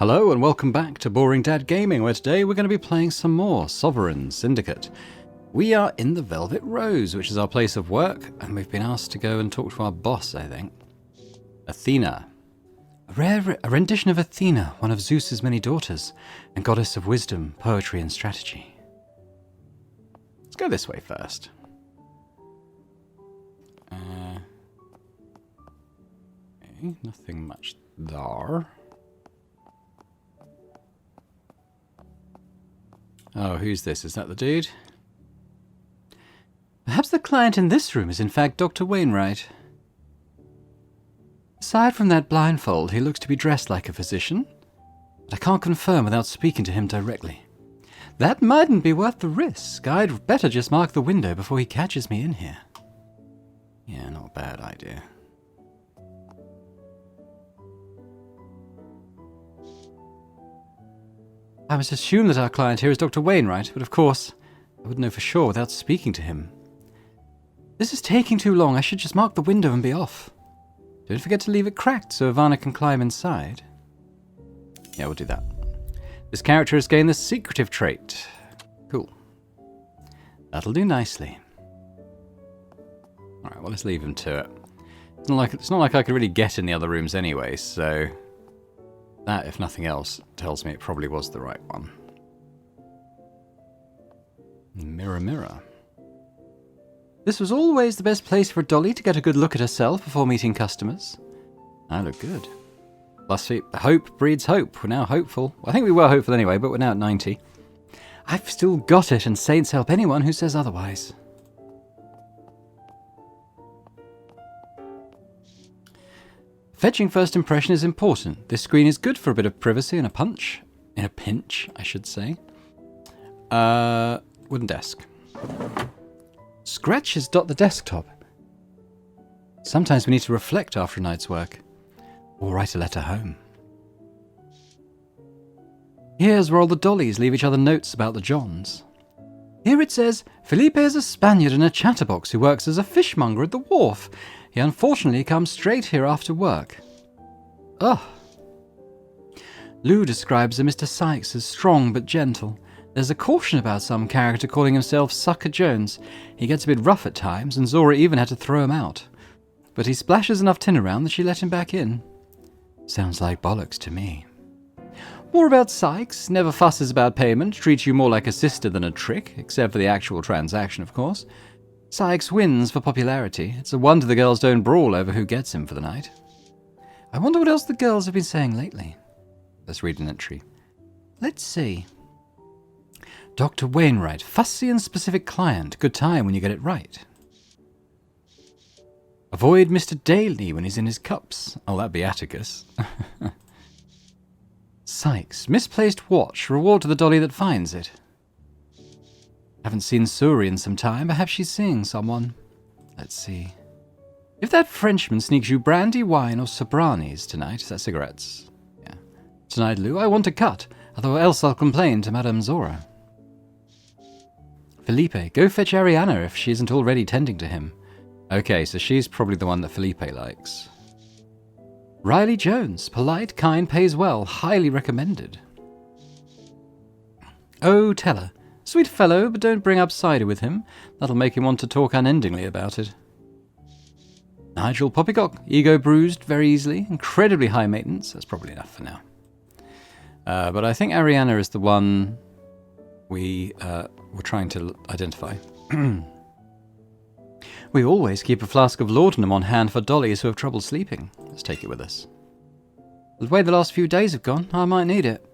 Hello and welcome back to Boring Dad Gaming, where today we're going to be playing some more Sovereign Syndicate. We are in the Velvet Rose, which is our place of work, and we've been asked to go and talk to our boss, I think. Athena. A rendition of Athena, one of Zeus's many daughters, and goddess of wisdom, poetry and strategy. Let's go this way first. Okay, nothing much there. Oh, who's this? Is that the dude? Perhaps the client in this room is in fact Dr. Wainwright. Aside from that blindfold, he looks to be dressed like a physician, but I can't confirm without speaking to him directly. That mightn't be worth the risk. I'd better just mark the window before he catches me in here. Yeah, not a bad idea. I must assume that our client here is Dr. Wainwright, but of course, I wouldn't know for sure without speaking to him. This is taking too long. I should just mark the window and be off. Don't forget to leave it cracked so Ivana can climb inside. Yeah, we'll do that. This character has gained the secretive trait. Cool. That'll do nicely. Alright, well, let's leave him to it. It's not like I could really get in the other rooms anyway, so that, if nothing else, tells me it probably was the right one. Mirror, mirror. This was always the best place for Dolly to get a good look at herself before meeting customers. I look good. Plus, hope breeds hope. We're now hopeful. I think we were hopeful anyway, but we're now at 90. I've still got it, and saints help anyone who says otherwise. Fetching first impression is important. This screen is good for a bit of privacy and a punch. In a pinch, I should say. Wooden desk. Scratches dot the desktop. Sometimes we need to reflect after a night's work. Or write a letter home. Here's where all the dollies leave each other notes about the Johns. Here it says, Felipe is a Spaniard and a chatterbox who works as a fishmonger at the wharf. He unfortunately comes straight here after work. Ugh. Lou describes a Mr. Sykes as strong but gentle. There's a caution about some character calling himself Sucker Jones. He gets a bit rough at times, and Zora even had to throw him out. But he splashes enough tin around that she let him back in. Sounds like bollocks to me. More about Sykes. Never fusses about payment. Treats you more like a sister than a trick, except for the actual transaction, of course. Sykes wins for popularity. It's a wonder the girls don't brawl over who gets him for the night. I wonder what else the girls have been saying lately. Let's read an entry. Let's see. Dr. Wainwright, fussy and specific client. Good time when you get it right. Avoid Mr. Daley when he's in his cups. Oh, that'd be Atticus. Sykes, misplaced watch. Reward to the dolly that finds it. Haven't seen Suri in some time. Perhaps she's seeing someone. Let's see. If that Frenchman sneaks you brandy, wine, or Sobranis tonight, is that cigarettes? Yeah. Tonight, Lou, I want a cut. Else I'll complain to Madame Zora. Felipe, go fetch Ariana if she isn't already tending to him. Okay, so she's probably the one that Felipe likes. Riley Jones, polite, kind, pays well, highly recommended. Oh, tell her. Sweet fellow, but don't bring up cider with him. That'll make him want to talk unendingly about it. Nigel Poppycock, ego bruised very easily, incredibly high maintenance. That's probably enough for now. But I think Ariana is the one we were trying to identify. We always keep a flask of laudanum on hand for dollies who have trouble sleeping. Let's take it with us. The way the last few days have gone, I might need it.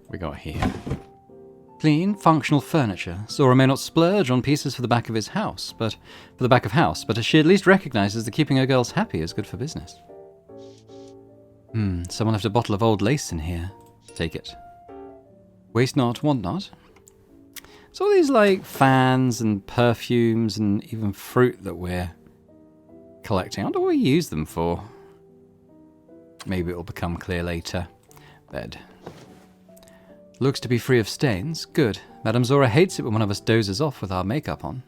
We got here. Clean, functional furniture. Zora may not splurge on pieces for the back of his house, but she at least recognizes that keeping her girls happy is good for business. Someone left a bottle of old lace in here. Take it. Waste not, want not. So all these like fans and perfumes and even fruit that we're collecting. I wonder what we use them for. Maybe it'll become clear later. Bed. Looks to be free of stains. Good. Madame Zora hates it when one of us dozes off with our makeup on.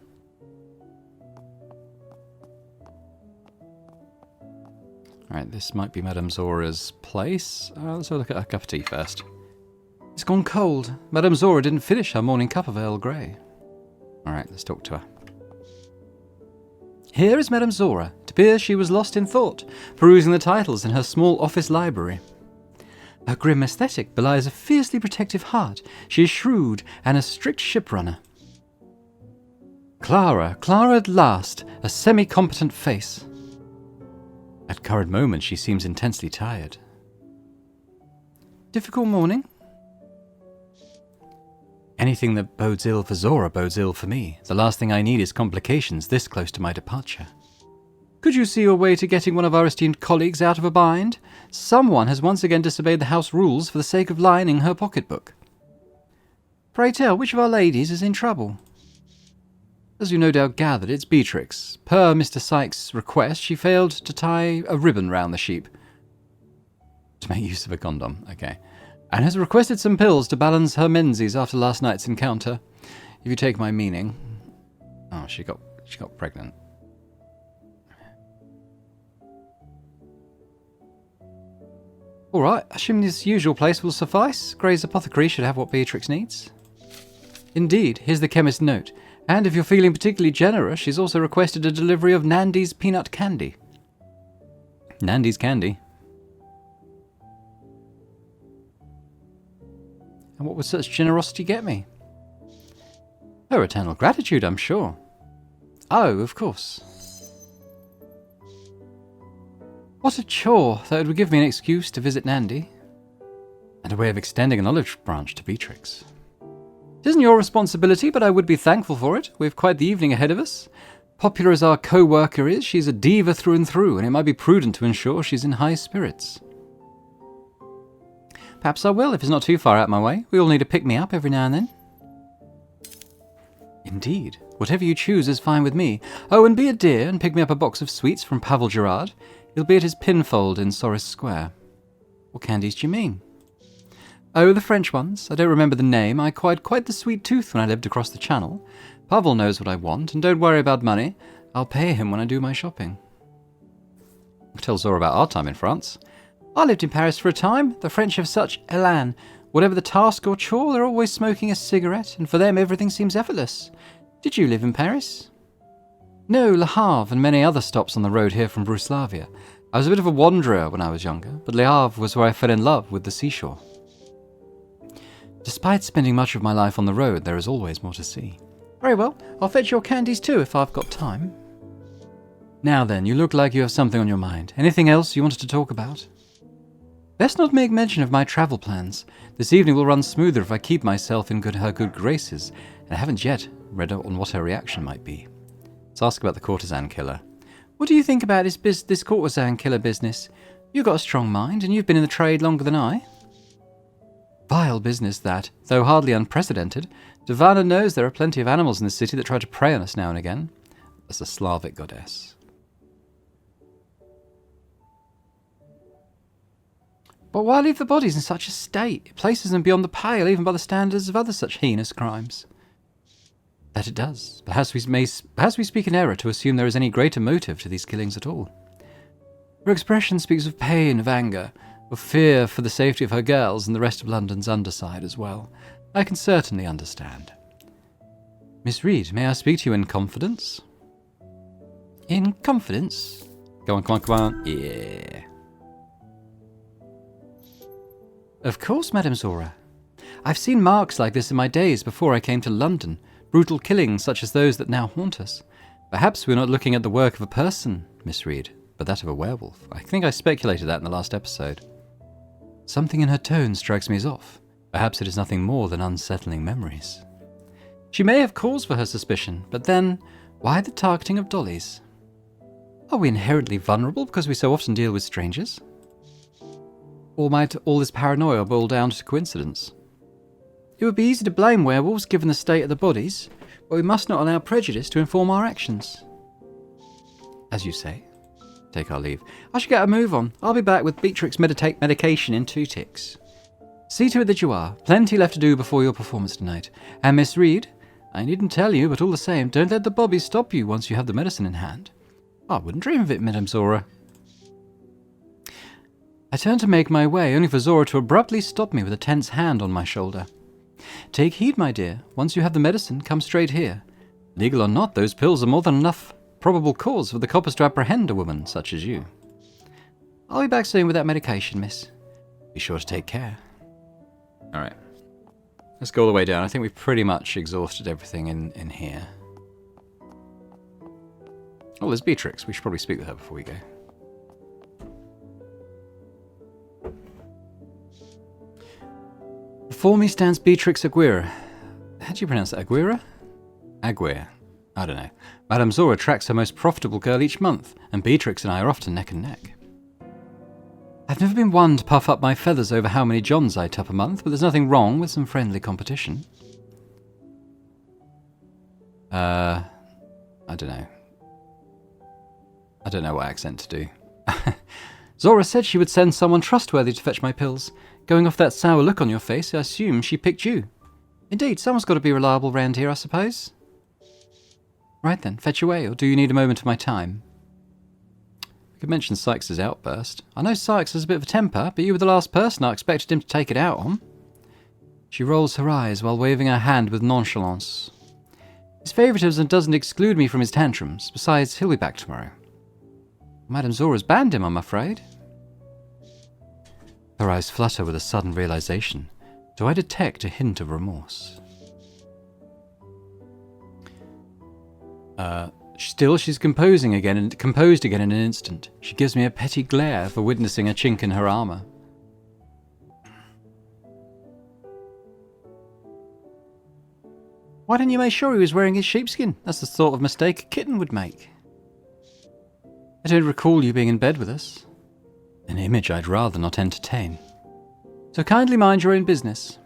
Alright, this might be Madame Zora's place. Let's have a look at her cup of tea first. It's gone cold. Madame Zora didn't finish her morning cup of Earl Grey. Alright, let's talk to her. Here is Madame Zora. It appears she was lost in thought, perusing the titles in her small office library. Her grim aesthetic belies a fiercely protective heart. She is shrewd and a strict shiprunner. Clara at last, a semi-competent face. At current moment she seems intensely tired. Difficult morning? Anything that bodes ill for Zora bodes ill for me. The last thing I need is complications this close to my departure. Could you see your way to getting one of our esteemed colleagues out of a bind? Someone has once again disobeyed the house rules for the sake of lining her pocketbook. Pray tell, which of our ladies is in trouble? As you no doubt gathered, it's Beatrix. Per Mr. Sykes' request, she failed to tie a ribbon round the sheep. To make use of a condom, okay. And has requested some pills to balance her menses after last night's encounter. If you take my meaning. Oh, she got pregnant. Alright, assuming this usual place will suffice, Gray's apothecary should have what Beatrix needs. Indeed, here's the chemist's note. And if you're feeling particularly generous, she's also requested a delivery of Nandy's peanut candy. Nandy's candy? And what would such generosity get me? Her eternal gratitude, I'm sure. Oh, of course. What a chore that it would give me an excuse to visit Nandy. And a way of extending an olive branch to Beatrix. It isn't your responsibility, but I would be thankful for it. We've quite the evening ahead of us. Popular as our co-worker is, she's a diva through and through, and it might be prudent to ensure she's in high spirits. Perhaps I will, if it's not too far out my way. We all need to pick me up every now and then. Indeed. Whatever you choose is fine with me. Oh, and be a dear and pick me up a box of sweets from Pavel Gerard. He'll be at his pinfold in Soris Square. What candies do you mean? Oh, the French ones. I don't remember the name. I acquired quite the sweet tooth when I lived across the channel. Pavel knows what I want, and don't worry about money. I'll pay him when I do my shopping. I'll tell Zora about our time in France. I lived in Paris for a time. The French have such élan. Whatever the task or chore, they're always smoking a cigarette, and for them everything seems effortless. Did you live in Paris? No, Le Havre and many other stops on the road here from Bruslavia. I was a bit of a wanderer when I was younger, but Le Havre was where I fell in love with the seashore. Despite spending much of my life on the road, there is always more to see. Very well, I'll fetch your candies too if I've got time. Now then, you look like you have something on your mind. Anything else you wanted to talk about? Best not make mention of my travel plans. This evening will run smoother if I keep myself in her good graces, and I haven't yet read on what her reaction might be. Let's ask about the courtesan killer. What do you think about this courtesan killer business? You've got a strong mind, and you've been in the trade longer than I. Vile business that, though hardly unprecedented. Divana knows there are plenty of animals in the city that try to prey on us now and again. That's a Slavic goddess. But why leave the bodies in such a state? It places them beyond the pale, even by the standards of other such heinous crimes. That it does. Perhaps we speak in error to assume there is any greater motive to these killings at all. Her expression speaks of pain, of anger, of fear for the safety of her girls and the rest of London's underside as well. I can certainly understand. Miss Reed, may I speak to you in confidence? In confidence? Go on, come on, come on. Yeah. Of course, Madame Zora. I've seen marks like this in my days before I came to London. Brutal killings such as those that now haunt us. Perhaps we're not looking at the work of a person, Miss Reed, but that of a werewolf. I think I speculated that in the last episode. Something in her tone strikes me as off. Perhaps it is nothing more than unsettling memories. She may have cause for her suspicion, but then, why the targeting of dollies? Are we inherently vulnerable because we so often deal with strangers? Or might all this paranoia boil down to coincidence? It would be easy to blame werewolves given the state of the bodies, but we must not allow prejudice to inform our actions. As you say. Take our leave. I should get a move on. I'll be back with Beatrix medication in 2 ticks. See to it that you are. Plenty left to do before your performance tonight. And Miss Reed, I needn't tell you, but all the same, don't let the bobbies stop you once you have the medicine in hand. I wouldn't dream of it, Madame Zora. I turned to make my way, only for Zora to abruptly stop me with a tense hand on my shoulder. Take heed, my dear. Once you have the medicine, come straight here. Legal or not, those pills are more than enough probable cause for the coppers to apprehend a woman such as you. I'll be back soon with that medication, miss. Be sure to take care. Alright. Let's go all the way down. I think we've pretty much exhausted everything in here. Oh, there's Beatrix. We should probably speak with her before we go. Before me stands Beatrix Aguirre. How do you pronounce that? Aguirre? Aguirre. I don't know. Madame Zora tracks her most profitable girl each month, and Beatrix and I are often neck and neck. I've never been one to puff up my feathers over how many Johns I tap a month, but there's nothing wrong with some friendly competition. I don't know. I don't know what accent to do. Zora said she would send someone trustworthy to fetch my pills. Going off that sour look on your face, I assume she picked you. Indeed, someone's got to be reliable round here, I suppose. Right then, fetch away, or do you need a moment of my time? I could mention Sykes' outburst. I know Sykes has a bit of a temper, but you were the last person I expected him to take it out on. She rolls her eyes while waving her hand with nonchalance. His favouritism doesn't exclude me from his tantrums. Besides, he'll be back tomorrow. Madame Zora's banned him, I'm afraid. Her eyes flutter with a sudden realization. Do I detect a hint of remorse? Still, she's composed again in an instant. She gives me a petty glare for witnessing a chink in her armour. Why didn't you make sure he was wearing his sheepskin? That's the sort of mistake a kitten would make. I don't recall you being in bed with us. An image I'd rather not entertain. So kindly mind your own business.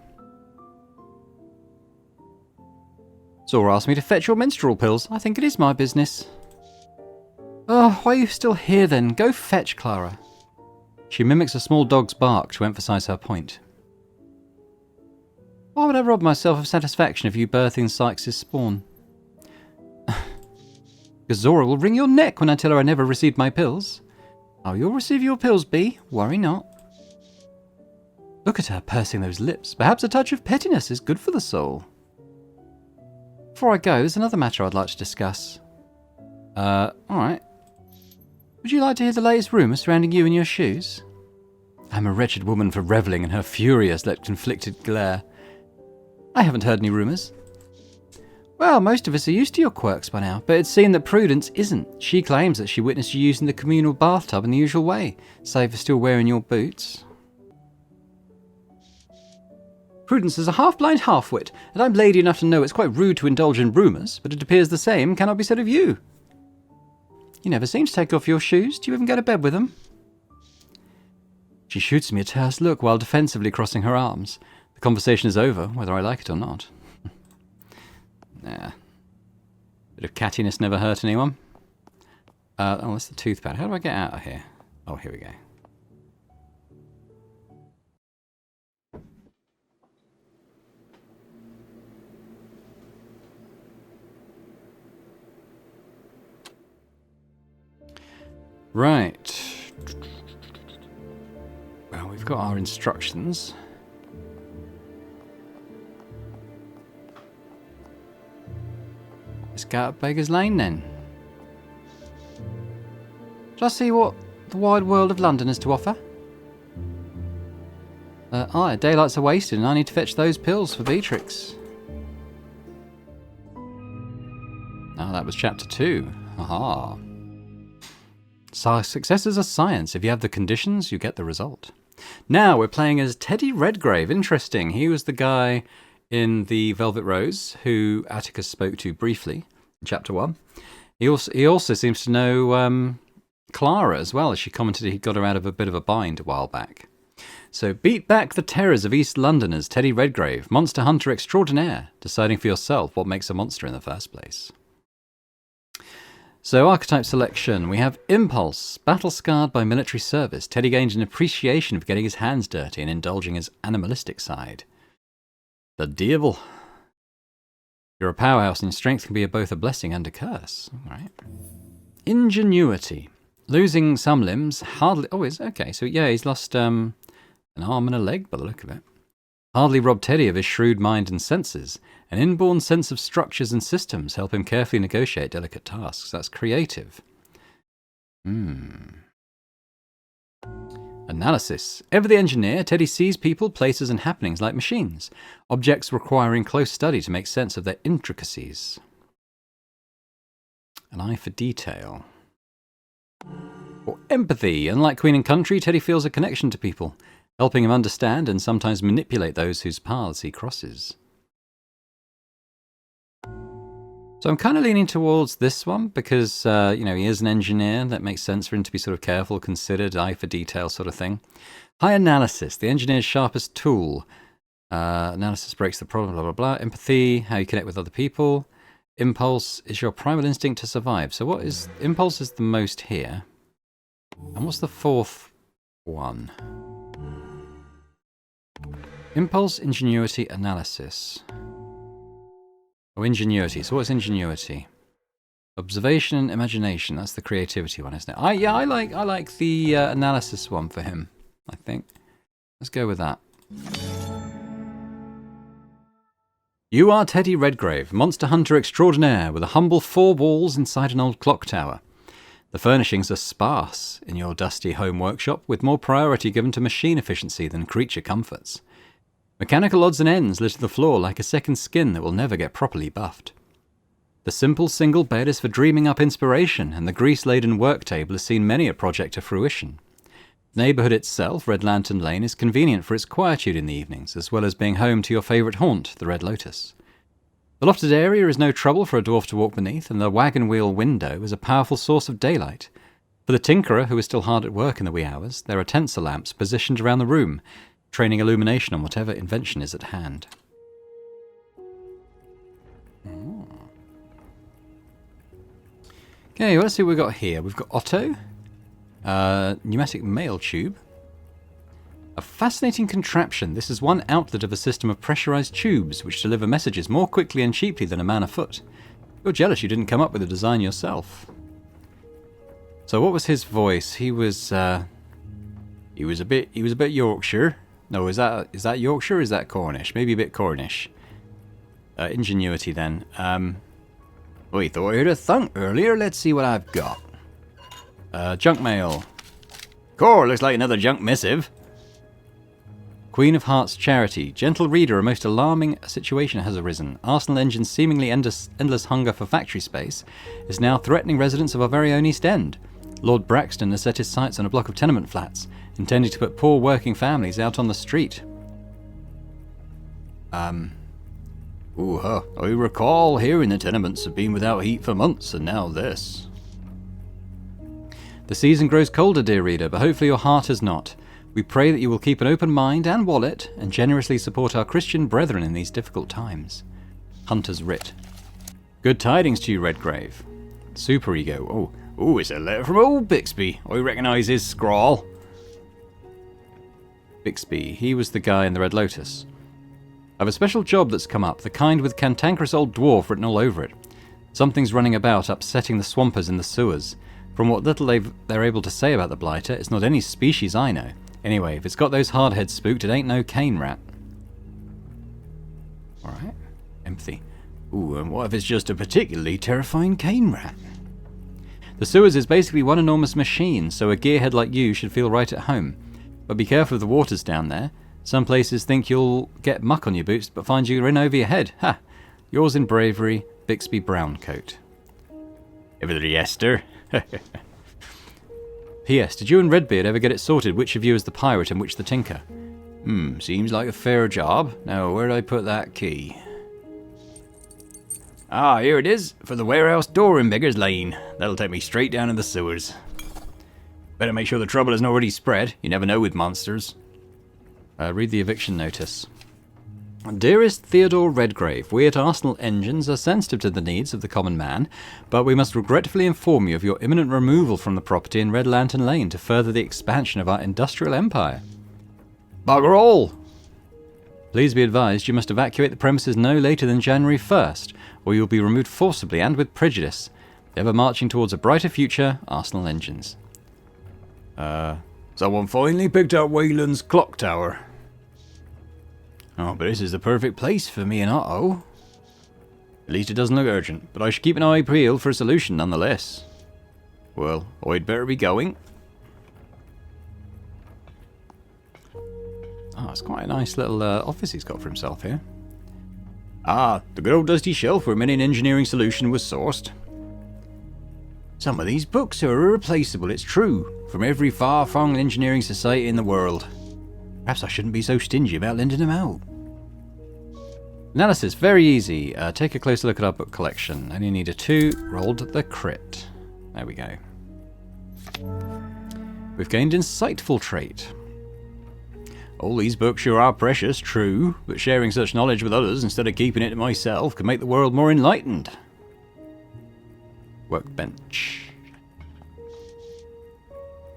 Zora asked me to fetch your menstrual pills. I think it is my business. Oh, why are you still here then? Go fetch Clara. She mimics a small dog's bark to emphasise her point. Why would I rob myself of satisfaction of you birthing Sykes' spawn? Because Zora will wring your neck when I tell her I never received my pills. Oh, you'll receive your pills, Bee. Worry not. Look at her pursing those lips. Perhaps a touch of pettiness is good for the soul. Before I go, there's another matter I'd like to discuss. Alright. Would you like to hear the latest rumours surrounding you and your shoes? I'm a wretched woman for revelling in her furious yet conflicted glare. I haven't heard any rumours. Well, most of us are used to your quirks by now, but it's seen that Prudence isn't. She claims that she witnessed you using the communal bathtub in the usual way, save for still wearing your boots. Prudence is a half-blind half-wit, and I'm lady enough to know it's quite rude to indulge in rumours, but it appears the same cannot be said of you. You never seem to take off your shoes. Do you even go to bed with them? She shoots me a terse look while defensively crossing her arms. The conversation is over, whether I like it or not. Nah. Bit of cattiness never hurt anyone. Oh, that's the toothpad. How do I get out of here? Oh, here we go. Right. Well, we've got our instructions. Let's go up Beggar's Lane then. Shall I see what the wide world of London has to offer? Daylights are wasted and I need to fetch those pills for Beatrix. Oh, that was chapter 2. Aha. So success is a science. If you have the conditions, you get the result. Now we're playing as Teddy Redgrave. Interesting. He was the guy in the Velvet Rose who Atticus spoke to briefly in chapter 1. He also seems to know Clara as well, as she commented he got her out of a bit of a bind a while back. So beat back the terrors of East Londoners, Teddy Redgrave, monster hunter extraordinaire, deciding for yourself what makes a monster in the first place. So, archetype selection. We have Impulse. Battle-scarred by military service, Teddy gained an appreciation of getting his hands dirty and indulging his animalistic side. The Devil. You're a powerhouse and strength can be both a blessing and a curse. All right. Ingenuity. Losing some limbs, hardly... Oh, okay, so yeah, he's lost an arm and a leg by the look of it. Hardly robbed Teddy of his shrewd mind and senses. An inborn sense of structures and systems help him carefully negotiate delicate tasks. That's creative. Analysis. Ever the engineer, Teddy sees people, places and happenings like machines. Objects requiring close study to make sense of their intricacies. An eye for detail. Or empathy. Unlike Queen and Country, Teddy feels a connection to people, helping him understand and sometimes manipulate those whose paths he crosses. So I'm kind of leaning towards this one because, he is an engineer. That makes sense for him to be sort of careful, considered, eye for detail sort of thing. High analysis, the engineer's sharpest tool. Analysis breaks the problem, blah, blah, blah. Empathy, how you connect with other people. Impulse is your primal instinct to survive. So what is... Impulse is the most here. And what's the fourth one? Impulse, ingenuity, analysis. Oh, ingenuity. So what's ingenuity? Observation and imagination. That's the creativity one, isn't it? I like the analysis one for him, I think. Let's go with that. You are Teddy Redgrave, monster hunter extraordinaire, with a humble 4 walls inside an old clock tower. The furnishings are sparse in your dusty home workshop, with more priority given to machine efficiency than creature comforts. Mechanical odds and ends litter the floor like a second skin that will never get properly buffed. The simple single bed is for dreaming up inspiration, and the grease-laden work table has seen many a project to fruition. The neighbourhood itself, Red Lantern Lane, is convenient for its quietude in the evenings, as well as being home to your favourite haunt, the Red Lotus. The lofted area is no trouble for a dwarf to walk beneath, and the wagon wheel window is a powerful source of daylight. For the tinkerer, who is still hard at work in the wee hours, there are tensor lamps positioned around the room, training illumination on whatever invention is at hand. Okay, well, let's see what we've got here. We've got Otto, pneumatic mail tube, a fascinating contraption. This is one outlet of a system of pressurized tubes which deliver messages more quickly and cheaply than a man afoot. You're jealous you didn't come up with the design yourself. So what was his voice? He was a bit Yorkshire. No, is that Yorkshire or is that Cornish? Maybe a bit Cornish. Ingenuity then. We thought I heard a thunk earlier. Let's see what I've got. Junk mail. Core, looks like another junk missive. Queen of Hearts charity. Gentle reader, a most alarming situation has arisen. Arsenal Engine's seemingly endless hunger for factory space is now threatening residents of our very own East End. Lord Braxton has set his sights on a block of tenement flats, intending to put poor working families out on the street. I recall hearing the tenements have been without heat for months, and now this. The season grows colder, dear reader, but hopefully your heart has not. We pray that you will keep an open mind and wallet, and generously support our Christian brethren in these difficult times. Hunter's Writ. Good tidings to you, Redgrave. Superego. Oh, it's a letter from old Bixby. I recognise his scrawl. Bixby, he was the guy in the Red Lotus. I have a special job that's come up, the kind with cantankerous old dwarf written all over it. Something's running about, upsetting the swampers in the sewers. From what little they're able to say about the blighter, it's not any species I know. Anyway, if it's got those hardheads spooked, it ain't no cane rat. Alright. Empathy. Ooh, and what if it's just a particularly terrifying cane rat? The sewers is basically one enormous machine, so a gearhead like you should feel right at home. But be careful of the waters down there. Some places think you'll get muck on your boots, but find you're in over your head. Ha! Yours in bravery, Bixby Browncoat. Everybody Esther. P.S. Did you and Redbeard ever get it sorted which of you is the pirate and which the tinker? Seems like a fair job. Now, where'd I put that key? Ah, here it is, for the warehouse door in Beggar's Lane. That'll take me straight down in the sewers. Better make sure the trouble isn't already spread. You never know with monsters. Read the eviction notice. Dearest Theodore Redgrave, we at Arsenal Engines are sensitive to the needs of the common man, but we must regretfully inform you of your imminent removal from the property in Red Lantern Lane to further the expansion of our industrial empire. Bugger all! Please be advised you must evacuate the premises no later than January 1st, or you will be removed forcibly and with prejudice. Ever marching towards a brighter future, Arsenal Engines. Someone finally picked out Wayland's clock tower. Oh, but this is the perfect place for me and Otto. At least it doesn't look urgent, but I should keep an eye peeled for a solution nonetheless. Well, I'd better be going. Oh, it's quite a nice little office he's got for himself here. Ah, the good old dusty shelf where many an engineering solution was sourced. Some of these books are irreplaceable, it's true, from every far-flung engineering society in the world. Perhaps I shouldn't be so stingy about lending them out. Analysis, very easy. Take a closer look at our book collection. Only need a 2, rolled the crit. There we go. We've gained insightful trait. All these books sure are precious, true, but sharing such knowledge with others instead of keeping it to myself can make the world more enlightened. Workbench.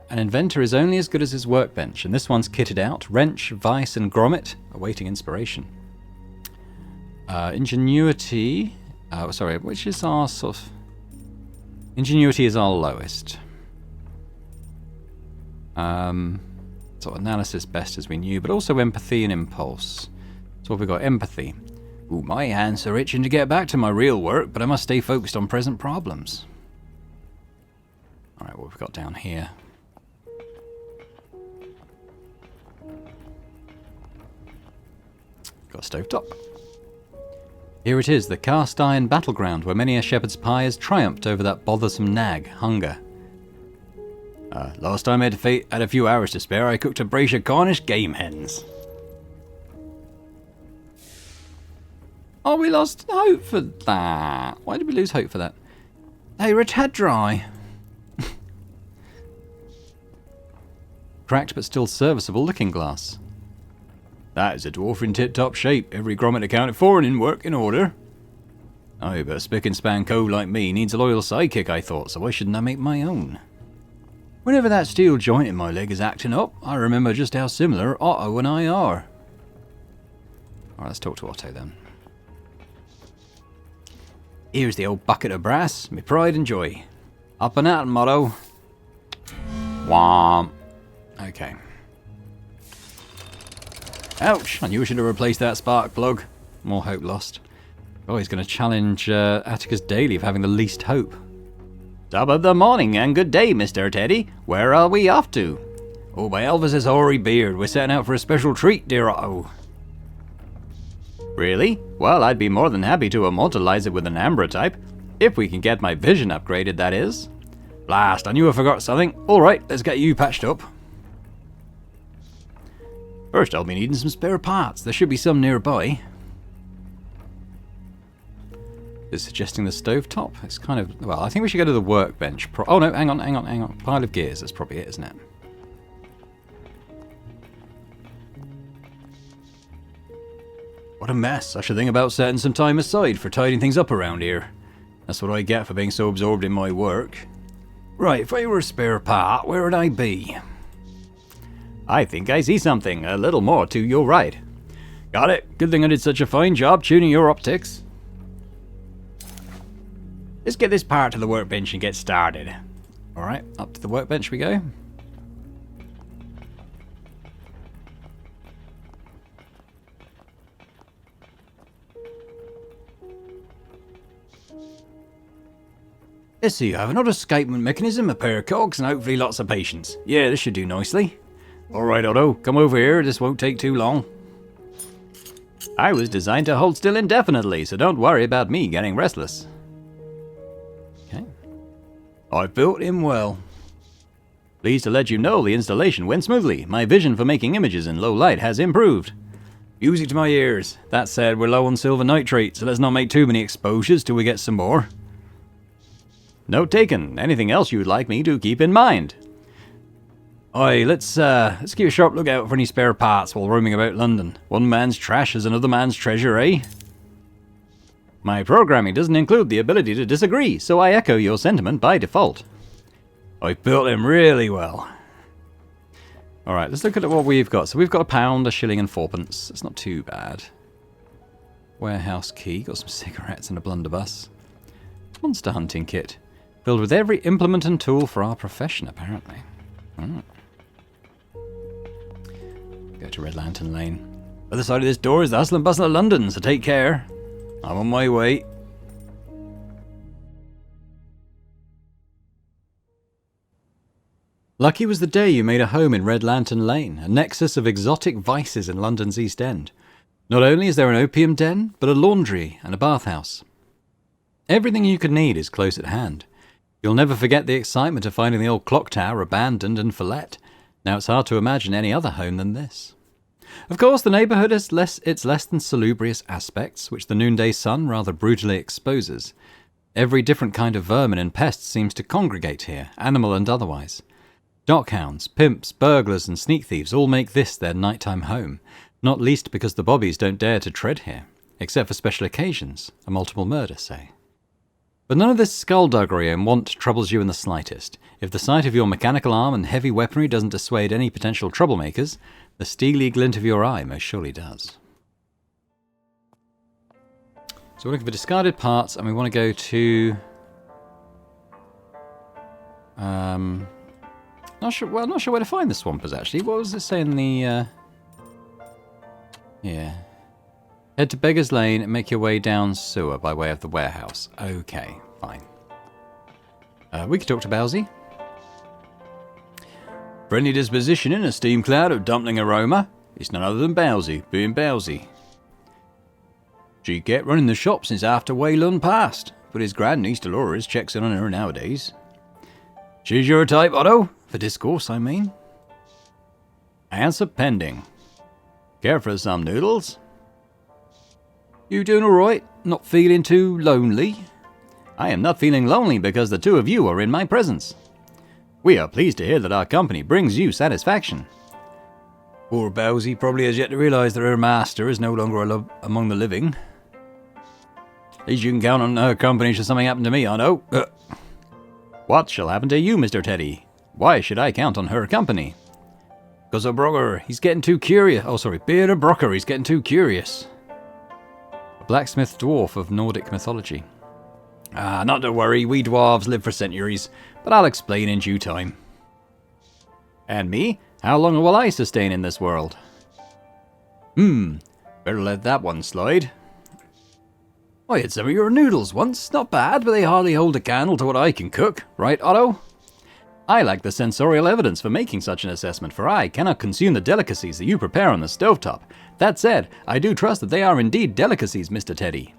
An inventor is only as good as his workbench, and this one's kitted out. Wrench, vice, and grommet, awaiting inspiration. Ingenuity... sorry, which is our sort of... Ingenuity is our lowest. Sort of analysis best as we knew, but also empathy and impulse. So we've got empathy. Ooh, my hands are itching to get back to my real work, but I must stay focused on present problems. Alright, what we've got down here. Got a stovetop. Here it is, the cast iron battleground, where many a shepherd's pie has triumphed over that bothersome nag, hunger. Last time I had a few hours to spare, I cooked a brace of Cornish game hens. Oh, we lost hope for that. Why did we lose hope for that? They were a tad dry. Cracked but still serviceable looking glass. That is a dwarf in tip-top shape, every grommet accounted for and in working order. Aye, but a spick-and-span cove like me needs a loyal sidekick, I thought, so why shouldn't I make my own? Whenever that steel joint in my leg is acting up, I remember just how similar Otto and I are. Alright, let's talk to Otto then. Here's the old bucket of brass, me pride and joy. Up and at 'em, Otto. Whomp. Okay. Ouch, I knew I should have replaced that spark plug. More hope lost. Oh, he's going to challenge Atticus Daley of having the least hope. Top of the morning and good day, Mr. Teddy. Where are we off to? Oh, by Elvis's hoary beard, we're setting out for a special treat, dear Otto. Really? Well, I'd be more than happy to immortalize it with an ambrotype. If we can get my vision upgraded, that is. Blast, I knew I forgot something. Alright, let's get you patched up. First, I'll be needing some spare parts. There should be some nearby. Is suggesting the stovetop? It's kind of... Well, I think we should go to the workbench. Oh, no, hang on. Pile of gears, that's probably it, isn't it? What a mess. I should think about setting some time aside for tidying things up around here. That's what I get for being so absorbed in my work. Right, if I were a spare part, where would I be? I think I see something. A little more to your right. Got it. Good thing I did such a fine job tuning your optics. Let's get this part to the workbench and get started. Alright, up to the workbench we go. Let's see, I have another escapement mechanism, a pair of cogs, and hopefully lots of patience. Yeah, this should do nicely. Alright, Otto, come over here, this won't take too long. I was designed to hold still indefinitely, so don't worry about me getting restless. Okay. I've built him well. Pleased to let you know the installation went smoothly. My vision for making images in low light has improved. Music to my ears. That said, we're low on silver nitrate, so let's not make too many exposures till we get some more. Note taken. Anything else you'd like me to keep in mind? Oi, let's keep a sharp lookout for any spare parts while roaming about London. One man's trash is another man's treasure, eh? My programming doesn't include the ability to disagree, so I echo your sentiment by default. I've built him really well. Alright, let's look at what we've got. So we've got £1, a shilling and fourpence. It's not too bad. Warehouse key, got some cigarettes and a blunderbuss. Monster hunting kit. Filled with every implement and tool for our profession, apparently. Go to Red Lantern Lane. Other side of this door is the hustle and bustle of London, so take care. I'm on my way. Lucky was the day you made a home in Red Lantern Lane, a nexus of exotic vices in London's East End. Not only is there an opium den, but a laundry and a bathhouse. Everything you could need is close at hand. You'll never forget the excitement of finding the old clock tower abandoned and for let. Now it's hard to imagine any other home than this. Of course, the neighbourhood has its less than salubrious aspects, which the noonday sun rather brutally exposes. Every different kind of vermin and pest seems to congregate here, animal and otherwise. Dockhounds, pimps, burglars and sneak thieves all make this their nighttime home, not least because the bobbies don't dare to tread here, except for special occasions, a multiple murder, say. But none of this skullduggery and want troubles you in the slightest. If the sight of your mechanical arm and heavy weaponry doesn't dissuade any potential troublemakers, the steely glint of your eye most surely does. So we're looking for discarded parts, and we want to go to... not sure where to find the swampers, actually. What was it saying in the... Yeah. Head to Beggar's Lane and make your way down sewer by way of the warehouse. Okay, fine. We could talk to Bowsy. Friendly disposition in a steam cloud of dumpling aroma. It's none other than Bowsy, being Bowsy. She kept running the shop since after Waylon passed, but his grandniece Dolores checks in on her nowadays. She's your type, Otto? For discourse, I mean. Answer pending. Care for some noodles? You doing alright? Not feeling too lonely? I am not feeling lonely because the two of you are in my presence. We are pleased to hear that our company brings you satisfaction. Poor Bowsy probably has yet to realise that her master is no longer among the living. At least you can count on her company should something happen to me, I know. What shall happen to you, Mr. Teddy? Why should I count on her company? Because of Brogger, he's getting too curious. Oh, sorry, Beard of Brocker, he's getting too curious. A blacksmith dwarf of Nordic mythology. Ah, not to worry, we dwarves live for centuries, but I'll explain in due time. And me? How long will I sustain in this world? Better let that one slide. I had some of your noodles once, not bad, but they hardly hold a candle to what I can cook, right, Otto? I lack the sensorial evidence for making such an assessment, for I cannot consume the delicacies that you prepare on the stovetop. That said, I do trust that they are indeed delicacies, Mr. Teddy.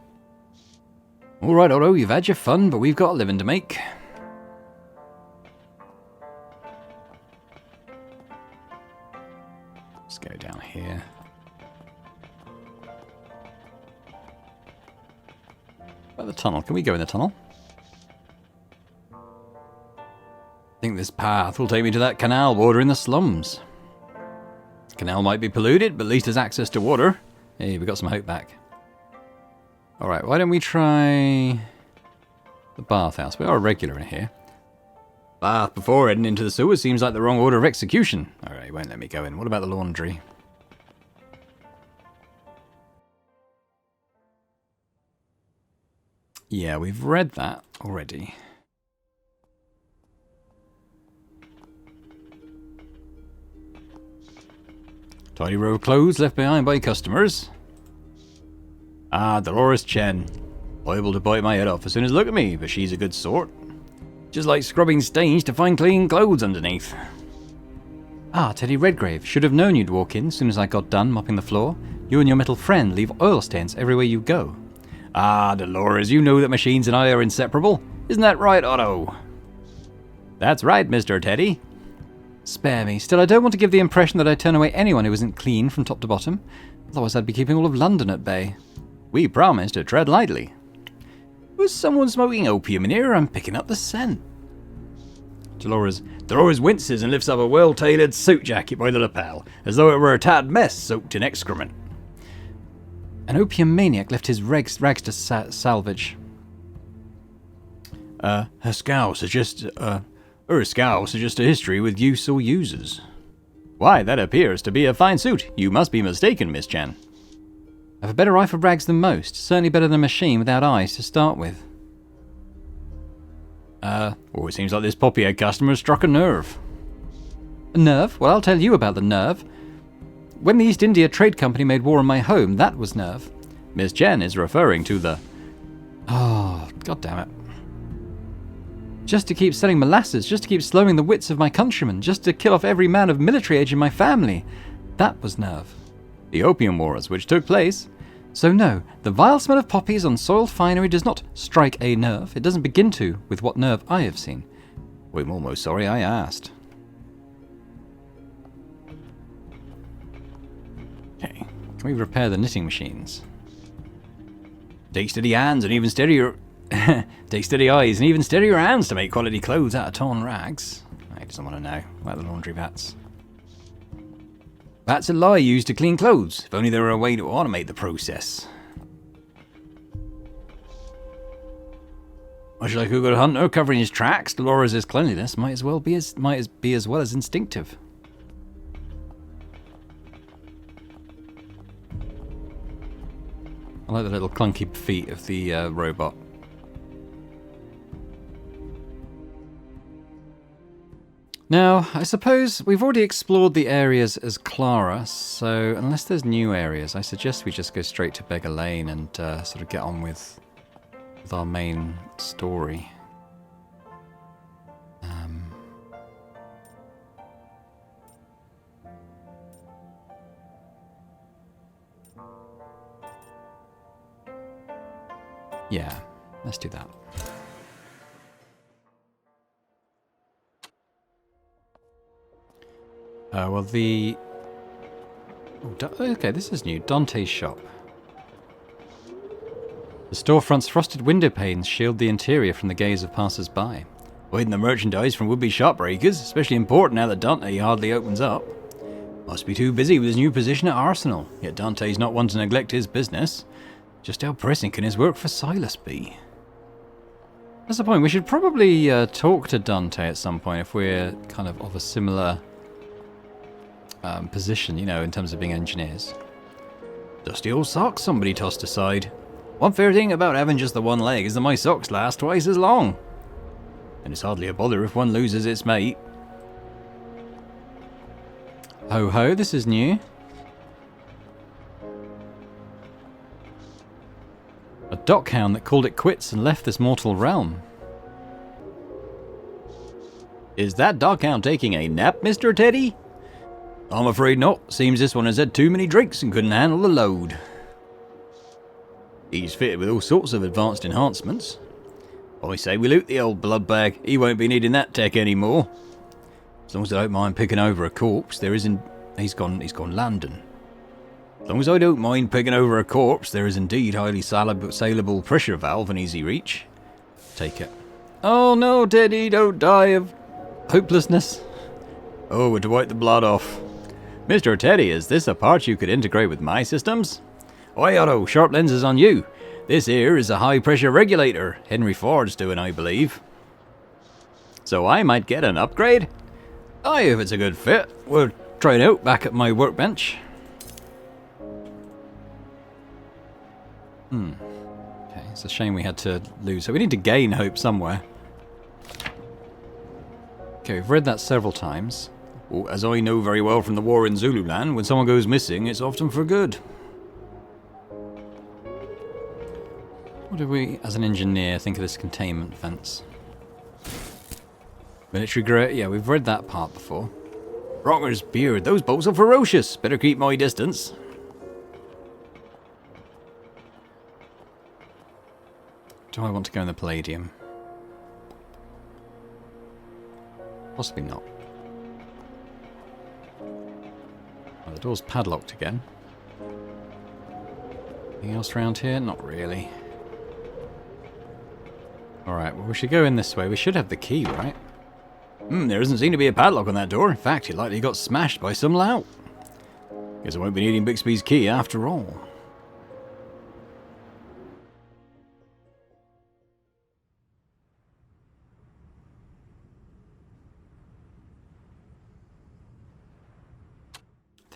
All right, Otto, you've had your fun, but we've got a living to make. Let's go down here. What about the tunnel? Can we go in the tunnel? I think this path will take me to that canal bordering the slums. The canal might be polluted, but at least there's access to water. Hey, we got some hope back. Alright, why don't we try the bathhouse? We are a regular in here. Bath before heading into the sewer seems like the wrong order of execution. Alright, he won't let me go in. What about the laundry? Yeah, we've read that already. Tidy row of clothes left behind by customers. Ah, Dolores Chen. Liable to bite my head off as soon as look at me, but she's a good sort. Just like scrubbing stains to find clean clothes underneath. Ah, Teddy Redgrave. Should have known you'd walk in as soon as I got done mopping the floor. You and your metal friend leave oil stains everywhere you go. Ah, Dolores, you know that machines and I are inseparable. Isn't that right, Otto? That's right, Mr. Teddy. Spare me. Still, I don't want to give the impression that I turn away anyone who isn't clean from top to bottom. Otherwise I'd be keeping all of London at bay. We promise to tread lightly. Was someone smoking opium in here? I'm picking up the scent. Dolores winces and lifts up a well-tailored suit jacket by the lapel, as though it were a tad mess soaked in excrement. An opium maniac left his rags to salvage. Her scowl suggests a history with use or users. Why, that appears to be a fine suit. You must be mistaken, Miss Chen. I have a better eye for rags than most. Certainly better than a machine without eyes to start with. It seems like this poppy-head customer has struck a nerve. A nerve? Well, I'll tell you about the nerve. When the East India Trade Company made war on my home, that was nerve. Miss Chen is referring to the... Oh, god damn it. Just to keep selling molasses, just to keep slowing the wits of my countrymen, just to kill off every man of military age in my family. That was nerve. The Opium Wars, which took place... So no, the vile smell of poppies on soiled finery does not strike a nerve. It doesn't begin to, with what nerve I have seen. I'm almost sorry I asked. Okay, can we repair the knitting machines? Take steady hands and even steadier... Take steady eyes and even steadier hands to make quality clothes out of torn rags. He doesn't want to know about the laundry vats. Vats are lye used to clean clothes. If only there were a way to automate the process. Much like a good hunter covering his tracks, Dolores' cleanliness might as well be as well as instinctive. I like the little clunky feet of the robot. Now, I suppose we've already explored the areas as Clara, so unless there's new areas, I suggest we just go straight to Beggar Lane and sort of get on with our main story. Yeah, let's do that. Well, the... okay, this is new. Dante's shop. The storefront's frosted window panes shield the interior from the gaze of passers-by. Hiding the merchandise from would-be shopbreakers, especially important now that Dante hardly opens up. Must be too busy with his new position at Arsenal, yet Dante's not one to neglect his business. Just how pressing can his work for Silas be? That's the point. We should probably talk to Dante at some point if we're kind of a similar position, you know, in terms of being engineers. Dusty old socks somebody tossed aside. One fair thing about having just the one leg is that my socks last twice as long. And it's hardly a bother if one loses its mate. Ho ho, this is new. A dockhound that called it quits and left this mortal realm. Is that dockhound taking a nap, Mr. Teddy? I'm afraid not. Seems this one has had too many drinks and couldn't handle the load. He's fitted with all sorts of advanced enhancements. I say we loot the old blood bag. He won't be needing that tech anymore. As long as I don't mind picking over a corpse, there isn't... He's gone London. As long as I don't mind picking over a corpse, there is indeed highly saleable pressure valve in easy reach. Take it. Oh no, Teddy, don't die of hopelessness. Oh, we're to wipe the blood off. Mr. Teddy, is this a part you could integrate with my systems? Why, Otto, sharp lenses on you. This here is a high-pressure regulator. Henry Ford's doing, I believe. So I might get an upgrade? Aye, if it's a good fit. We'll try it out back at my workbench. Okay, it's a shame we had to lose. So we need to gain hope somewhere. Okay, we've read that several times. Well, as I know very well from the war in Zululand, when someone goes missing, it's often for good. What do we, as an engineer, think of this containment fence? Military grade? Yeah, we've read that part before. Rocker's beard, those bolts are ferocious. Better keep my distance. Do I want to go in the Palladium? Possibly not. Oh, the door's padlocked again. Anything else around here? Not really. Alright, well we should go in this way. We should have the key, right? There doesn't seem to be a padlock on that door. In fact, it likely got smashed by some lout. Guess I won't be needing Bixby's key after all.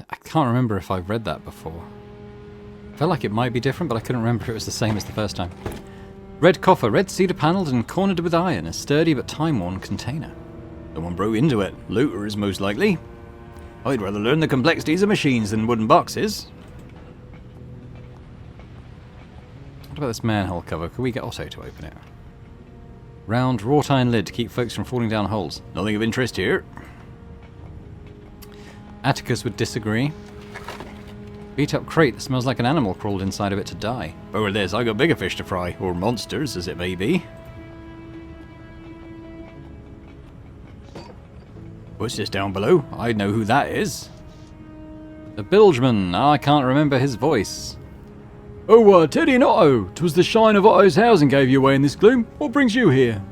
I can't remember if I've read that before. Felt like it might be different, but I couldn't remember if it was the same as the first time. Red coffer, red cedar panelled and cornered with iron, a sturdy but time-worn container. Someone broke into it. Looters, most likely. I'd rather learn the complexities of machines than wooden boxes. What about this manhole cover? Could we get Otto to open it? Round wrought iron lid to keep folks from falling down holes. Nothing of interest here. Atticus would disagree. Beat up crate that smells like an animal crawled inside of it to die. Over this, I got bigger fish to fry, or monsters, as it may be. What's this down below? I know who that is. The bilgeman. I can't remember his voice. Oh, Teddy and Otto. 'Twas the shine of Otto's housing gave you away in this gloom. What brings you here?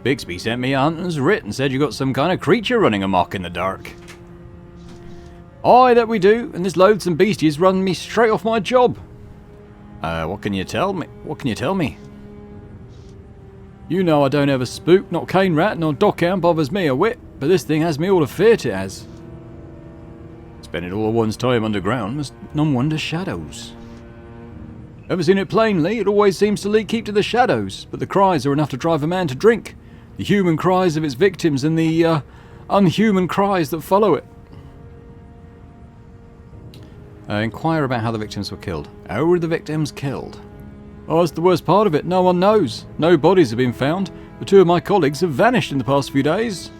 Bixby sent me a hunter's writ and said you got some kind of creature running amok in the dark. Aye, that we do, and this loathsome beastie has run me straight off my job. What can you tell me? What can you tell me? You know I don't have a spook, not cane rat, nor dockhound bothers me a whit, but this thing has me all afeard it has. Spending all of one's time underground must none wonder shadows. Ever seen it plainly? It always seems to keep to the shadows, but the cries are enough to drive a man to drink. The human cries of its victims and the unhuman cries that follow it. Inquire about how the victims were killed. How were the victims killed? Oh, that's the worst part of it. No one knows. No bodies have been found. The two of my colleagues have vanished in the past few days.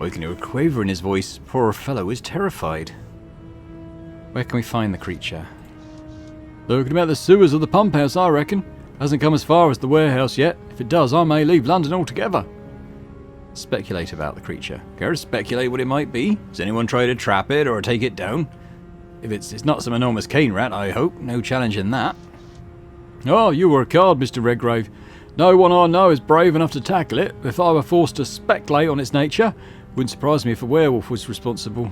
I can hear a quaver in his voice. Poor fellow is terrified. Where can we find the creature? Looking about the sewers of the pump house, I reckon. Hasn't come as far as the warehouse yet. If it does, I may leave London altogether. Speculate about the creature. Care to speculate what it might be? Has anyone tried to trap it or take it down? If it's not some enormous cane rat, I hope. No challenge in that. Oh, you work hard, Mr. Redgrave. No one I know is brave enough to tackle it. If I were forced to speculate on its nature, wouldn't surprise me if a werewolf was responsible.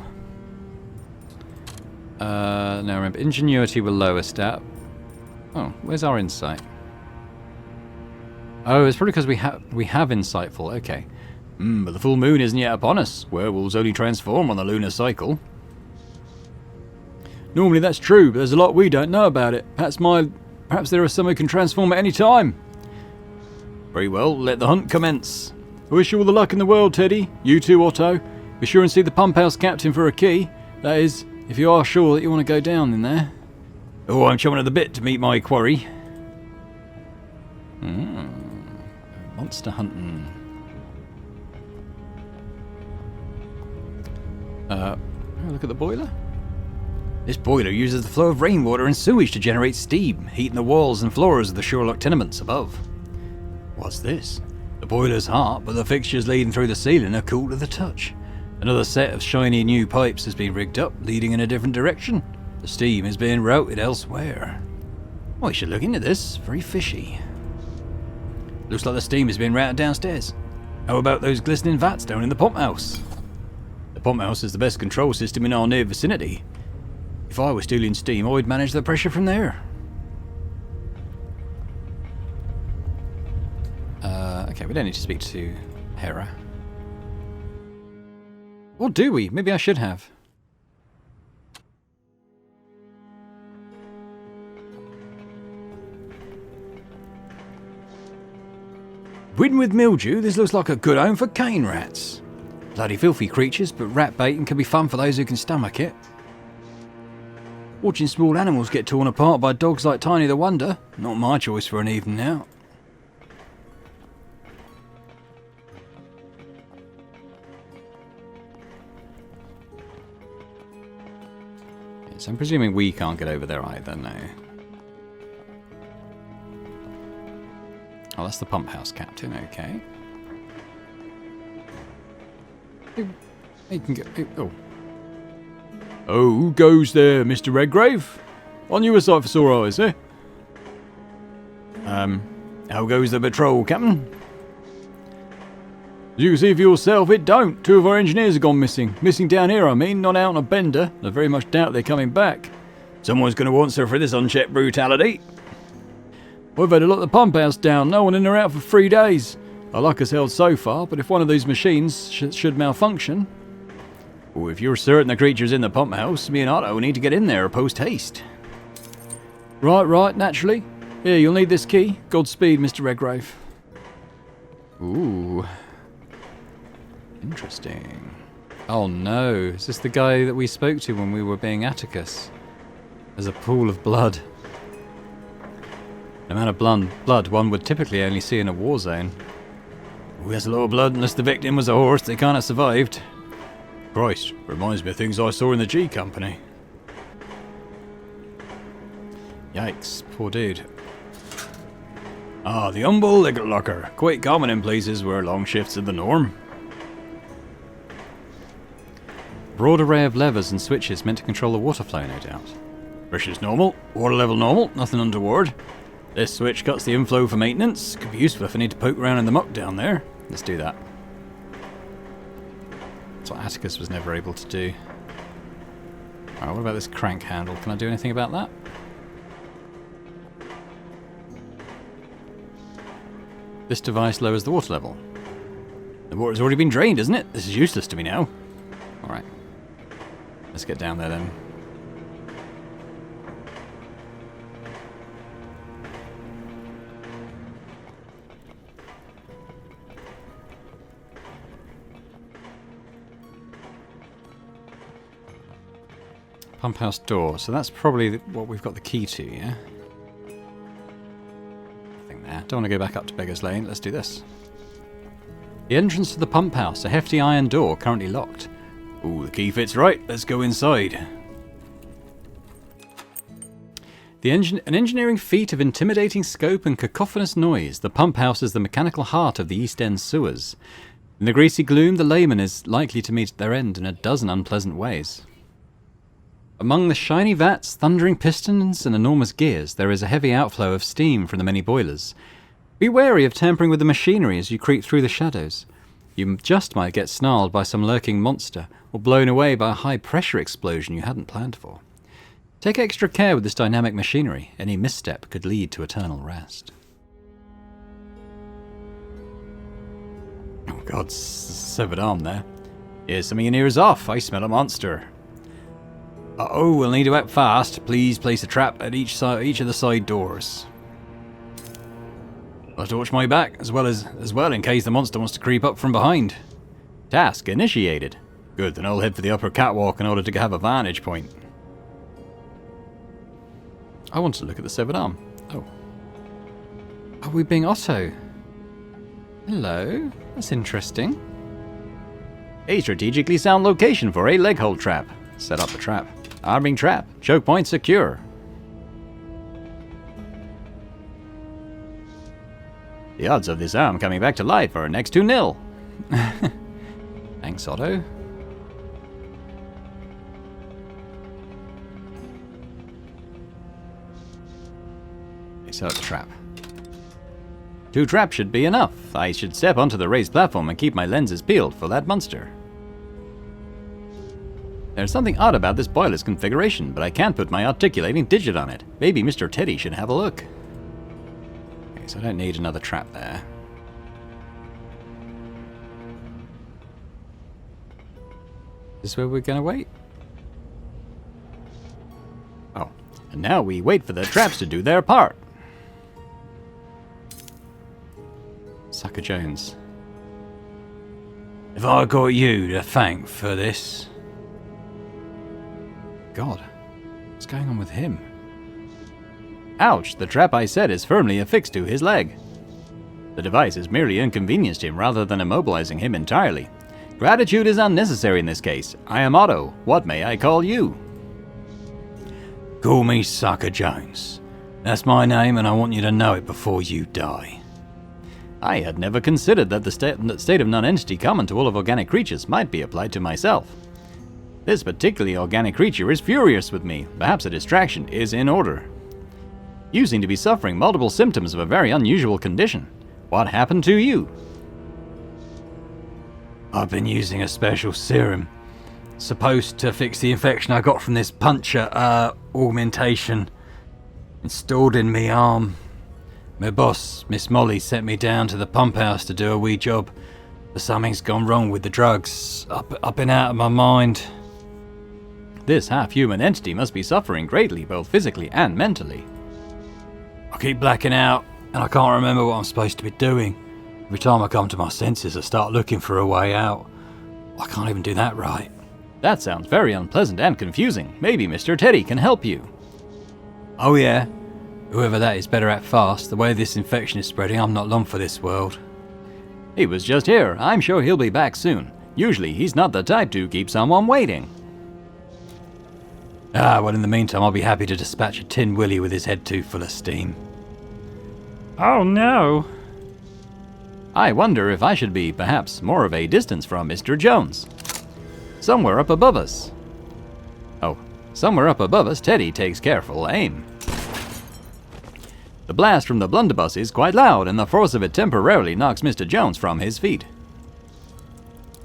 Now remember, ingenuity we're lowest at. Oh, where's our insight? Oh, it's probably because we have insightful. Okay. But the full moon isn't yet upon us. Werewolves only transform on the lunar cycle. Normally that's true, but there's a lot we don't know about it. Perhaps there are some who can transform at any time. Very well, let the hunt commence. I wish you all the luck in the world, Teddy. You too, Otto. Be sure and see the pump house captain for a key. That is, if you are sure that you want to go down in there. Oh, I'm chomping at the bit to meet my quarry. Monster hunting. Look at the boiler. This boiler uses the flow of rainwater and sewage to generate steam, heating the walls and floors of the Sherlock tenements above. What's this? The boiler's hot, but the fixtures leading through the ceiling are cool to the touch. Another set of shiny new pipes has been rigged up, leading in a different direction. The steam is being routed elsewhere. Oh, I should look into this. Very fishy. Looks like the steam is being routed downstairs. How about those glistening vats down in the pump house? The pump house is the best control system in our near vicinity. If I were stealing steam, I'd manage the pressure from there. Okay, we don't need to speak to Hera. Or do we? Maybe I should have. Ridden with mildew, this looks like a good home for cane rats. Bloody filthy creatures, but rat baiting can be fun for those who can stomach it. Watching small animals get torn apart by dogs like Tiny the Wonder, not my choice for an evening out. So I'm presuming we can't get over there either, no. Oh, that's the pump house captain, okay. He can get... Oh. Oh, who goes there, Mr. Redgrave? On your side for sore eyes, eh? How goes the patrol, Captain? As you can see for yourself, it don't. Two of our engineers have gone missing. Missing down here, I mean, not out on a bender. I very much doubt they're coming back. Someone's going to answer for this unchecked brutality. We've had a lot of the pump house down. No one in or out for 3 days. Our luck has held so far, but if one of these machines should malfunction... Well, if you're certain the creature's in the pump house, me and Otto need to get in there post-haste. Right, naturally. Here, you'll need this key. Godspeed, Mr. Redgrave. Ooh. Interesting. Oh no, is this the guy that we spoke to when we were being Atticus? There's a pool of blood. The amount of blood one would typically only see in a war zone. Oh, there's a lot of blood. Unless the victim was a horse, they can't have survived. Christ, reminds me of things I saw in the G Company. Yikes, poor dude. Ah, the humble liquor locker. Quite common in places where long shifts are the norm. Broad array of levers and switches meant to control the water flow, no doubt. Pressure's normal, water level normal, nothing untoward. This switch cuts the inflow for maintenance. Could be useful if I need to poke around in the muck down there. Let's do that. That's what Atticus was never able to do. Alright, what about this crank handle? Can I do anything about that? This device lowers the water level. The water's already been drained, isn't it? This is useless to me now. Alright. Let's get down there then. Pump house door. So that's probably what we've got the key to, yeah? Nothing there. Don't want to go back up to Beggar's Lane. Let's do this. The entrance to the pump house, a hefty iron door, currently locked. Ooh, the key fits right. Let's go inside. An engineering feat of intimidating scope and cacophonous noise, the pump house is the mechanical heart of the East End sewers. In the greasy gloom, the layman is likely to meet their end in a dozen unpleasant ways. Among the shiny vats, thundering pistons, and enormous gears, there is a heavy outflow of steam from the many boilers. Be wary of tampering with the machinery as you creep through the shadows. You just might get snarled by some lurking monster, or blown away by a high-pressure explosion you hadn't planned for. Take extra care with this dynamic machinery. Any misstep could lead to eternal rest. Oh god, severed arm there. Here's some of your ears off. I smell a monster. Uh-oh, we'll need to act fast. Please place a trap at each of the side doors. I'll have to watch my back as well in case the monster wants to creep up from behind. Task initiated. Good, then I'll head for the upper catwalk in order to have a vantage point. I want to look at the severed arm. Oh. Are we being Otto? Hello. That's interesting. A strategically sound location for a leg hold trap. Set up the trap. Arming trap. Choke point secure. The odds of this arm coming back to life are next to nil. Thanks, Otto. Set up the trap. 2 traps should be enough. I should step onto the raised platform and keep my lenses peeled for that monster. There's something odd about this boiler's configuration, but I can't put my articulating digit on it. Maybe Mr. Teddy should have a look. Okay, so I don't need another trap there. Is this where we're going to wait? Oh, and now we wait for the traps to do their part. Sucker Jones. Have I got you to thank for this? God, what's going on with him? Ouch, the trap I set is firmly affixed to his leg. The device has merely inconvenienced him rather than immobilizing him entirely. Gratitude is unnecessary in this case. I am Otto. What may I call you? Call me Sucker Jones. That's my name and I want you to know it before you die. I had never considered that the state of non-entity common to all of organic creatures might be applied to myself. This particularly organic creature is furious with me. Perhaps a distraction is in order. You seem to be suffering multiple symptoms of a very unusual condition. What happened to you? I've been using a special serum. Supposed to fix the infection I got from this puncture augmentation installed in me arm. My boss, Miss Molly, sent me down to the pump house to do a wee job. But something's gone wrong with the drugs. Up and out of my mind. This half-human entity must be suffering greatly, both physically and mentally. I keep blacking out, and I can't remember what I'm supposed to be doing. Every time I come to my senses, I start looking for a way out. I can't even do that right. That sounds very unpleasant and confusing. Maybe Mr. Teddy can help you. Oh yeah? Whoever that is better act fast. The way this infection is spreading, I'm not long for this world. He was just here. I'm sure he'll be back soon. Usually, he's not the type to keep someone waiting. Well, in the meantime, I'll be happy to dispatch a Tin Willie with his head too full of steam. Oh no! I wonder if I should be perhaps more of a distance from Mr. Jones. Somewhere up above us. Oh, somewhere up above us, Teddy takes careful aim. The blast from the blunderbuss is quite loud, and the force of it temporarily knocks Mr. Jones from his feet.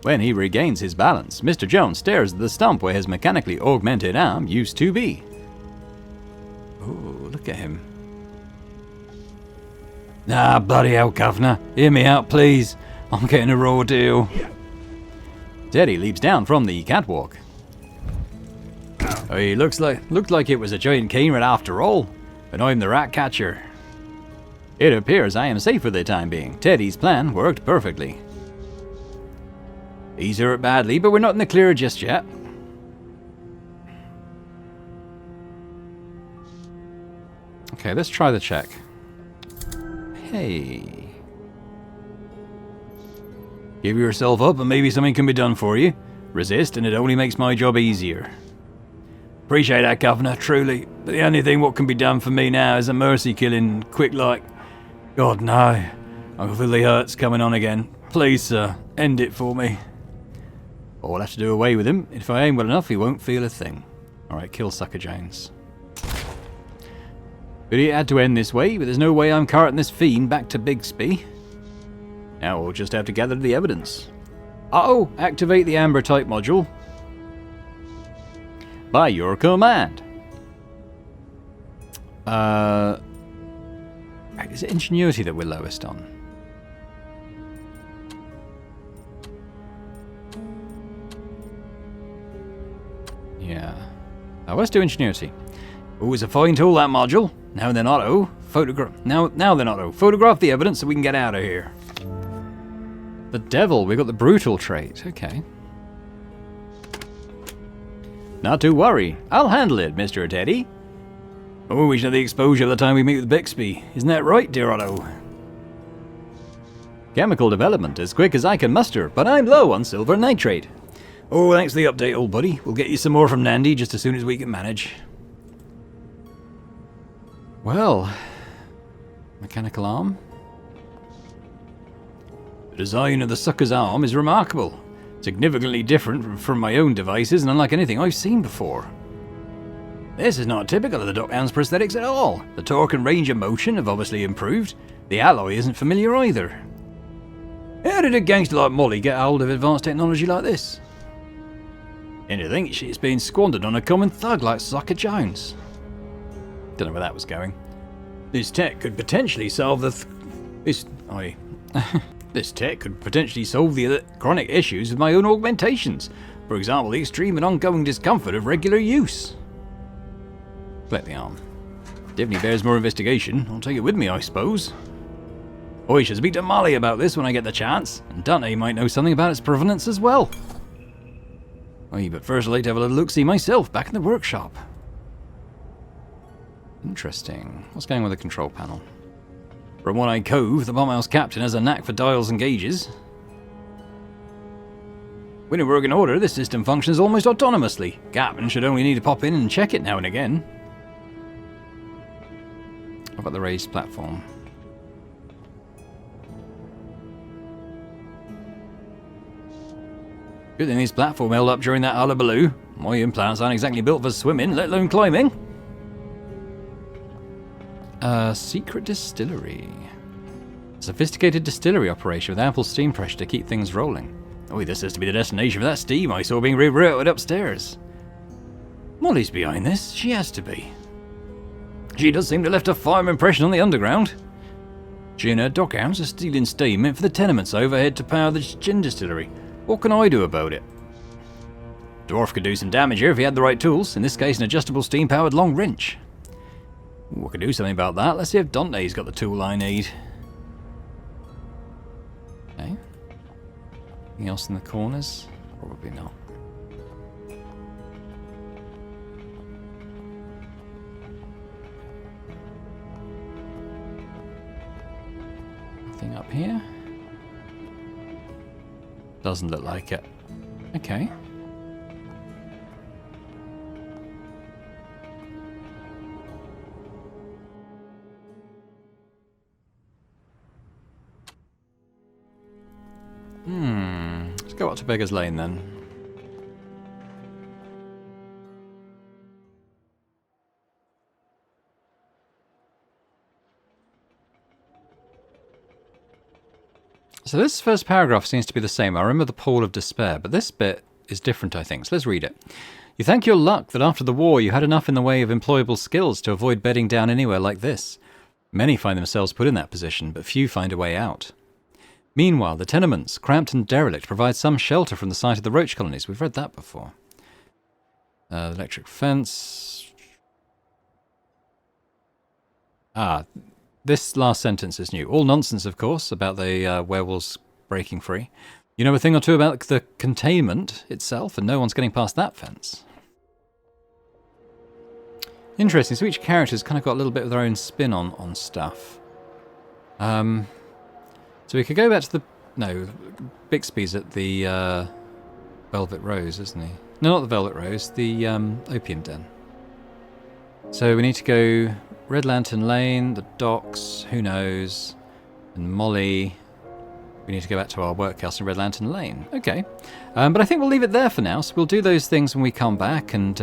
When he regains his balance, Mr. Jones stares at the stump where his mechanically augmented arm used to be. Oh, look at him. Bloody hell, Governor. Hear me out, please. I'm getting a raw deal. Teddy leaps down from the catwalk. Oh, he looked like it was a giant cane rat after all, but I'm the rat catcher. It appears I am safe for the time being. Teddy's plan worked perfectly. He's hurt badly, but we're not in the clear just yet. Okay, let's try the check. Hey. Give yourself up and maybe something can be done for you. Resist and it only makes my job easier. Appreciate that, Governor, truly. But the only thing what can be done for me now is a mercy killing, quick like... God, no. I can feel the hurts coming on again. Please, sir, end it for me. Or I'll have to do away with him. If I aim well enough, he won't feel a thing. Alright, kill Sucker Jones. But it had to end this way, but there's no way I'm carting this fiend back to Bixby. Now we'll just have to gather the evidence. Uh-oh, activate the Amber type module. By your command. Is it ingenuity that we're lowest on? Yeah. Let's do ingenuity. Oh, it's a fine tool, that module. Now then auto. Now then auto. Photograph the evidence so we can get out of here. The devil, we got the brutal trait. Okay. Not to worry. I'll handle it, Mr. Teddy. Oh, we should have the exposure by the time we meet with Bixby. Isn't that right, dear Otto? Chemical development as quick as I can muster, but I'm low on silver nitrate. Oh, thanks for the update, old buddy. We'll get you some more from Nandy just as soon as we can manage. Well, mechanical arm. The design of the sucker's arm is remarkable. Significantly different from my own devices and unlike anything I've seen before. This is not typical of the Dockhound's prosthetics at all. The torque and range of motion have obviously improved. The alloy isn't familiar either. How did a gangster like Molly get hold of advanced technology like this? And to think she's been squandered on a common thug like Sucker Jones. Don't know where that was going. This tech could potentially solve the... This tech could potentially solve the chronic issues with my own augmentations. For example, the extreme and ongoing discomfort of regular use. Collect the arm. Definitely bears more investigation. I'll take it with me, I suppose. I should speak to Molly about this when I get the chance, and Dante might know something about its provenance as well. But first I'd like to have a little look-see myself back in the workshop. Interesting. What's going on with the control panel? From what I cove, the bombhouse captain has a knack for dials and gauges. When in working order, this system functions almost autonomously. Captain should only need to pop in and check it now and again. What about the raised platform? Good thing this platform held up during that hullabaloo. My implants aren't exactly built for swimming, let alone climbing. Secret distillery. Sophisticated distillery operation with ample steam pressure to keep things rolling. This has to be the destination for that steam I saw being rerouted upstairs. Molly's behind this. She has to be. She does seem to have left a firm impression on the underground. She and her dockhounds are stealing steam meant for the tenements overhead to power the gin distillery. What can I do about it? Dwarf could do some damage here if he had the right tools, in this case an adjustable steam-powered long wrench. I could do something about that. Let's see if Dante's got the tool I need. Okay. Anything else in the corners? Probably not. Nothing up here? Doesn't look like it. Okay. Let's go up to Beggar's Lane then. So this first paragraph seems to be the same. I remember the Pool of Despair, but this bit is different, I think. So let's read it. You thank your luck that after the war you had enough in the way of employable skills to avoid bedding down anywhere like this. Many find themselves put in that position, but few find a way out. Meanwhile, the tenements, cramped and derelict, provide some shelter from the sight of the roach colonies. We've read that before. The electric fence. This last sentence is new. All nonsense, of course, about the werewolves breaking free. You know a thing or two about the containment itself, and no one's getting past that fence. Interesting. So each character's kind of got a little bit of their own spin on stuff. So we could go back to the... No, Bixby's at the Velvet Rose, isn't he? No, not the Velvet Rose, the Opium Den. So we need to go Red Lantern Lane, the docks, who knows, and Molly. We need to go back to our workhouse in Red Lantern Lane. Okay. But I think we'll leave it there for now. So we'll do those things when we come back and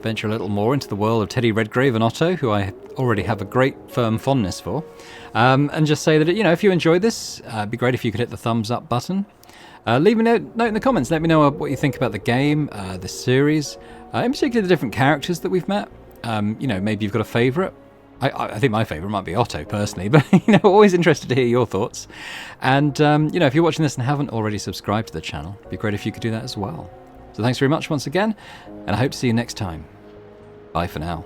venture a little more into the world of Teddy Redgrave and Otto, who I already have a great firm fondness for. And just say that, if you enjoyed this, it'd be great if you could hit the thumbs up button. Leave me a note in the comments. Let me know what you think about the game, this series, in particular the different characters that we've met. Maybe you've got a favourite. I think my favourite might be Otto, personally, but, always interested to hear your thoughts. And, if you're watching this and haven't already subscribed to the channel, it'd be great if you could do that as well. So thanks very much once again, and I hope to see you next time. Bye for now.